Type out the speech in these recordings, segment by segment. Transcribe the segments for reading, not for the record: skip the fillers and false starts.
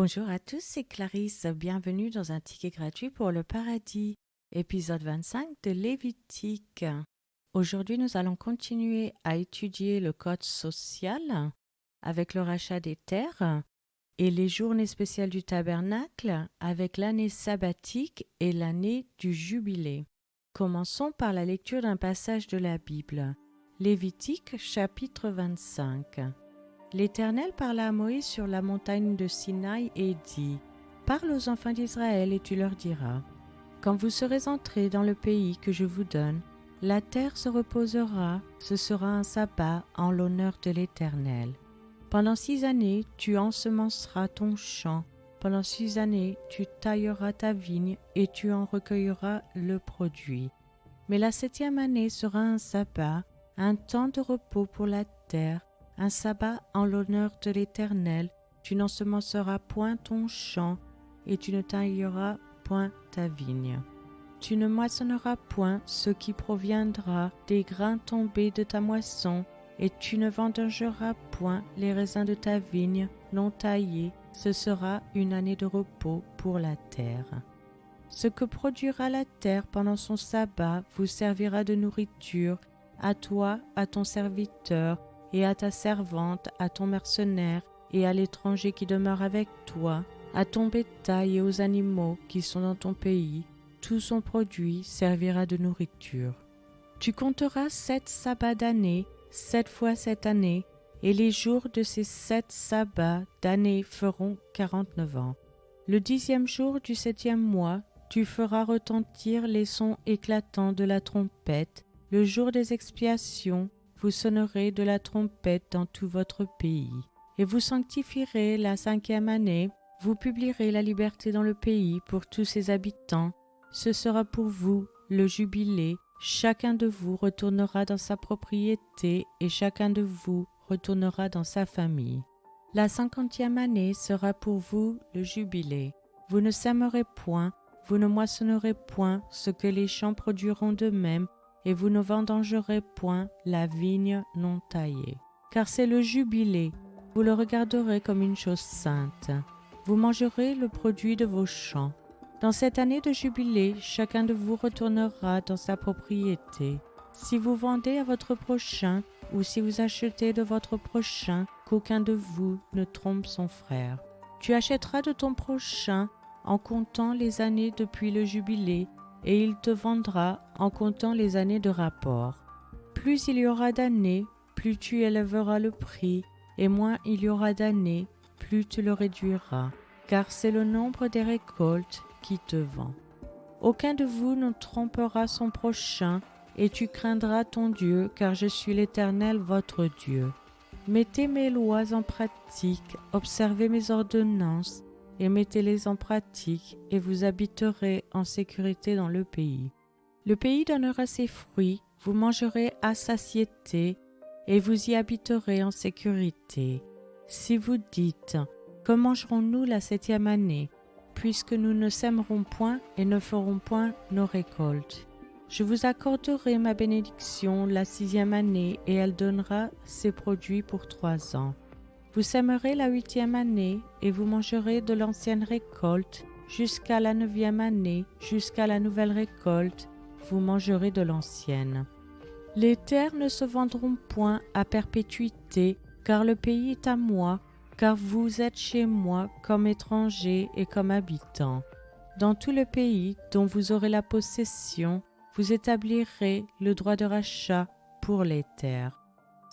Bonjour à tous, c'est Clarisse. Bienvenue dans un ticket gratuit pour le paradis, épisode 25 de Lévitique. Aujourd'hui, nous allons continuer à étudier le code social avec le rachat des terres et les journées spéciales du tabernacle avec l'année sabbatique et l'année du jubilé. Commençons par la lecture d'un passage de la Bible. Lévitique chapitre 25. L'Éternel parla à Moïse sur la montagne de Sinaï et dit : « Parle aux enfants d'Israël et tu leur diras : quand vous serez entrés dans le pays que je vous donne, la terre se reposera, ce sera un sabbat en l'honneur de l'Éternel. Pendant 6 années, tu ensemenceras ton champ, pendant 6 années, tu tailleras ta vigne et tu en recueilleras le produit. Mais la 7e année sera un sabbat, un temps de repos pour la terre, un sabbat en l'honneur de l'Éternel. Tu n'ensemenceras point ton champ et tu ne tailleras point ta vigne. Tu ne moissonneras point ce qui proviendra des grains tombés de ta moisson et tu ne vendangeras point les raisins de ta vigne non taillés. Ce sera une année de repos pour la terre. Ce que produira la terre pendant son sabbat vous servira de nourriture à toi, à ton serviteur, et à ta servante, à ton mercenaire, et à l'étranger qui demeure avec toi, à ton bétail et aux animaux qui sont dans ton pays. Tout son produit servira de nourriture. Tu compteras 7 sabbats d'année, 7 fois 7 années, et les jours de ces 7 sabbats d'année feront 49 ans. Le 10e jour du 7e mois, tu feras retentir les sons éclatants de la trompette. Le jour des expiations, vous sonnerez de la trompette dans tout votre pays. Et vous sanctifierez la 5e année, vous publierez la liberté dans le pays pour tous ses habitants. Ce sera pour vous le jubilé. Chacun de vous retournera dans sa propriété et chacun de vous retournera dans sa famille. La 50e année sera pour vous le jubilé. Vous ne sèmerez point, vous ne moissonnerez point ce que les champs produiront d'eux-mêmes, et vous ne vendangerez point la vigne non taillée. Car c'est le jubilé, vous le regarderez comme une chose sainte. Vous mangerez le produit de vos champs. Dans cette année de jubilé, chacun de vous retournera dans sa propriété. Si vous vendez à votre prochain, ou si vous achetez de votre prochain, qu'aucun de vous ne trompe son frère. Tu achèteras de ton prochain en comptant les années depuis le jubilé, et il te vendra en comptant les années de rapport. Plus il y aura d'années, plus tu élèveras le prix, et moins il y aura d'années, plus tu le réduiras, car c'est le nombre des récoltes qui te vend. Aucun de vous ne trompera son prochain, et tu craindras ton Dieu, car je suis l'Éternel votre Dieu. Mettez mes lois en pratique, observez mes ordonnances, et mettez-les en pratique, et vous habiterez en sécurité dans le pays. Le pays donnera ses fruits, vous mangerez à satiété, et vous y habiterez en sécurité. Si vous dites : que mangerons-nous la 7e année, puisque nous ne sèmerons point et ne ferons point nos récoltes ? Je vous accorderai ma bénédiction la 6e année, et elle donnera ses produits pour 3 ans. Vous sèmerez la 8e année, et vous mangerez de l'ancienne récolte, jusqu'à la 9e année, jusqu'à la nouvelle récolte, vous mangerez de l'ancienne. Les terres ne se vendront point à perpétuité, car le pays est à moi, car vous êtes chez moi comme étrangers et comme habitants. Dans tout le pays dont vous aurez la possession, vous établirez le droit de rachat pour les terres.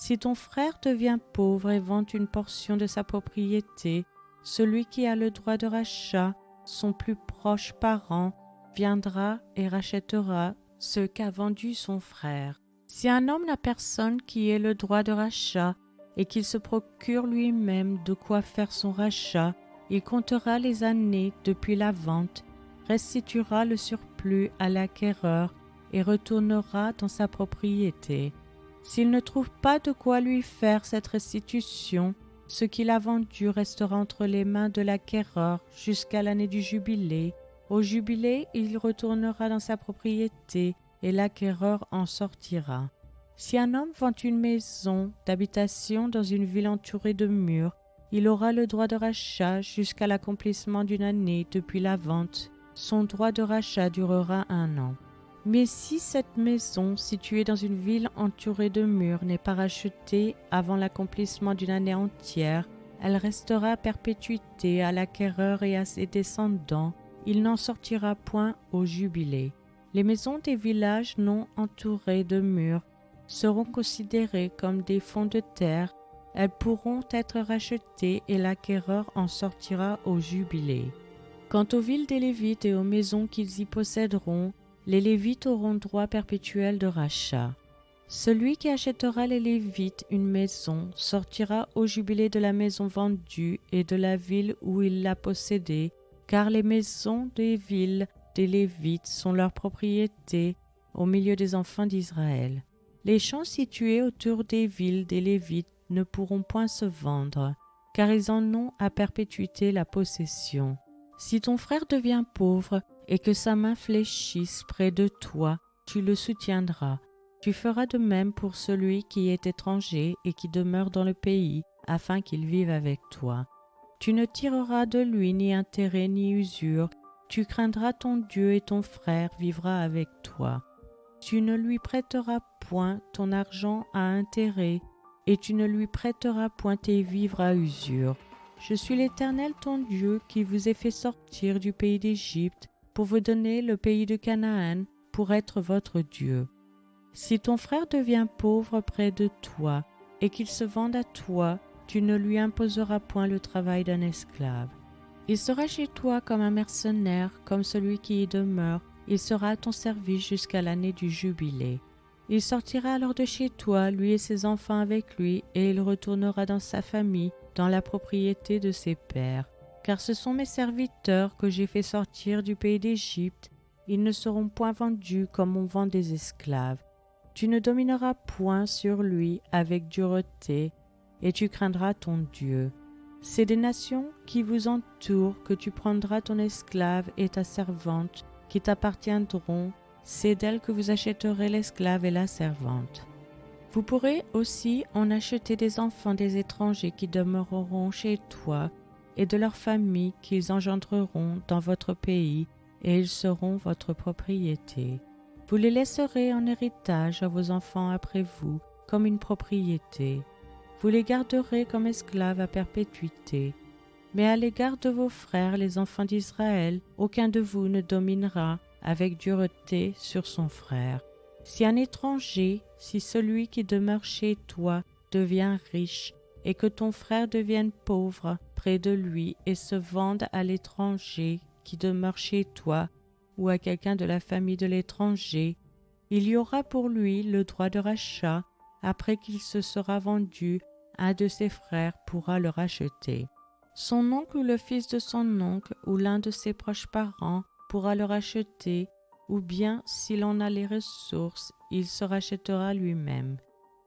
Si ton frère devient pauvre et vend une portion de sa propriété, celui qui a le droit de rachat, son plus proche parent, viendra et rachètera ce qu'a vendu son frère. Si un homme n'a personne qui ait le droit de rachat et qu'il se procure lui-même de quoi faire son rachat, il comptera les années depuis la vente, restituera le surplus à l'acquéreur et retournera dans sa propriété. S'il ne trouve pas de quoi lui faire cette restitution, ce qu'il a vendu restera entre les mains de l'acquéreur jusqu'à l'année du jubilé. Au jubilé, il retournera dans sa propriété et l'acquéreur en sortira. Si un homme vend une maison d'habitation dans une ville entourée de murs, Il aura le droit de rachat jusqu'à l'accomplissement d'une année depuis la vente. Son droit de rachat durera 1 an. Mais si cette maison, située dans une ville entourée de murs, n'est pas rachetée avant l'accomplissement d'une année entière, elle restera à perpétuité à l'acquéreur et à ses descendants. Il n'en sortira point au jubilé. Les maisons des villages non entourés de murs seront considérées comme des fonds de terre. Elles pourront être rachetées et l'acquéreur en sortira au jubilé. Quant aux villes des Lévites et aux maisons qu'ils y posséderont, les Lévites auront droit perpétuel de rachat. Celui qui achètera les Lévites une maison sortira au jubilé de la maison vendue et de la ville où il l'a possédée, car les maisons des villes des Lévites sont leur propriété au milieu des enfants d'Israël. Les champs situés autour des villes des Lévites ne pourront point se vendre, car ils en ont à perpétuité la possession. Si ton frère devient pauvre et que sa main fléchisse près de toi, tu le soutiendras. Tu feras de même pour celui qui est étranger et qui demeure dans le pays, afin qu'il vive avec toi. Tu ne tireras de lui ni intérêt ni usure, tu craindras ton Dieu et ton frère vivra avec toi. Tu ne lui prêteras point ton argent à intérêt, et tu ne lui prêteras point tes vivres à usure. Je suis l'Éternel ton Dieu qui vous ai fait sortir du pays d'Égypte pour vous donner le pays de Canaan pour être votre Dieu. Si ton frère devient pauvre près de toi et qu'il se vende à toi, tu ne lui imposeras point le travail d'un esclave. Il sera chez toi comme un mercenaire, comme celui qui y demeure. Il sera à ton service jusqu'à l'année du jubilé. Il sortira alors de chez toi, lui et ses enfants avec lui, et il retournera dans sa famille, dans la propriété de ses pères. Car ce sont mes serviteurs que j'ai fait sortir du pays d'Égypte. Ils ne seront point vendus comme on vend des esclaves. Tu ne domineras point sur lui avec dureté, et tu craindras ton Dieu. C'est des nations qui vous entourent que tu prendras ton esclave et ta servante, qui t'appartiendront. C'est d'elles que vous achèterez l'esclave et la servante. Vous pourrez aussi en acheter des enfants des étrangers qui demeureront chez toi, et de leurs familles qu'ils engendreront dans votre pays, et ils seront votre propriété. Vous les laisserez en héritage à vos enfants après vous, comme une propriété. Vous les garderez comme esclaves à perpétuité. Mais à l'égard de vos frères, les enfants d'Israël, aucun de vous ne dominera avec dureté sur son frère. Si un étranger, si celui qui demeure chez toi devient riche, et que ton frère devienne pauvre près de lui et se vende à l'étranger qui demeure chez toi, ou à quelqu'un de la famille de l'étranger, il y aura pour lui le droit de rachat. Après qu'il se sera vendu, un de ses frères pourra le racheter. Son oncle ou le fils de son oncle ou l'un de ses proches parents pourra le racheter, ou bien, s'il en a les ressources, il se rachètera lui-même.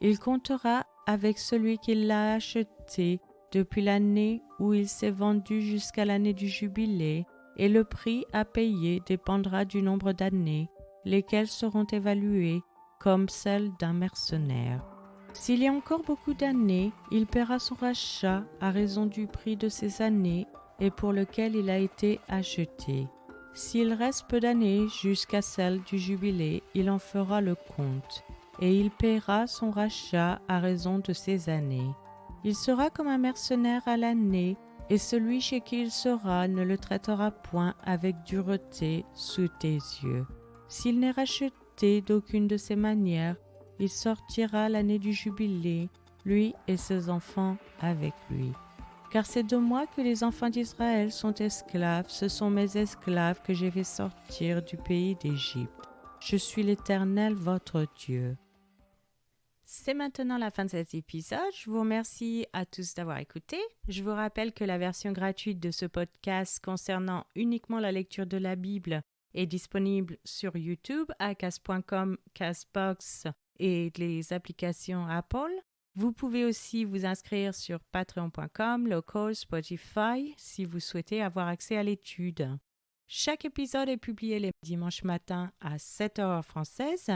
Il comptera avec celui qui l'a acheté depuis l'année où il s'est vendu jusqu'à l'année du jubilé, et le prix à payer dépendra du nombre d'années, lesquelles seront évaluées comme celles d'un mercenaire. S'il y a encore beaucoup d'années, il paiera son rachat à raison du prix de ces années et pour lequel il a été acheté. S'il reste peu d'années jusqu'à celle du jubilé, il en fera le compte, et il paiera son rachat à raison de ces années. Il sera comme un mercenaire à l'année, et celui chez qui il sera ne le traitera point avec dureté sous tes yeux. S'il n'est racheté d'aucune de ces manières, il sortira l'année du jubilé, lui et ses enfants avec lui. Car c'est de moi que les enfants d'Israël sont esclaves, ce sont mes esclaves que j'ai fait sortir du pays d'Égypte. Je suis l'Éternel, votre Dieu. C'est maintenant la fin de cet épisode. Je vous remercie à tous d'avoir écouté. Je vous rappelle que la version gratuite de ce podcast concernant uniquement la lecture de la Bible est disponible sur YouTube, à cast.com, Castbox et les applications Apple. Vous pouvez aussi vous inscrire sur patreon.com, Local, Spotify si vous souhaitez avoir accès à l'étude. Chaque épisode est publié les dimanches matins à 7h française.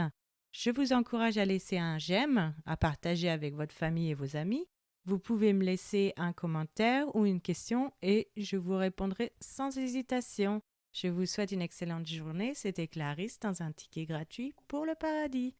Je vous encourage à laisser un j'aime, à partager avec votre famille et vos amis. Vous pouvez me laisser un commentaire ou une question et je vous répondrai sans hésitation. Je vous souhaite une excellente journée. C'était Clarisse dans un ticket gratuit pour le paradis.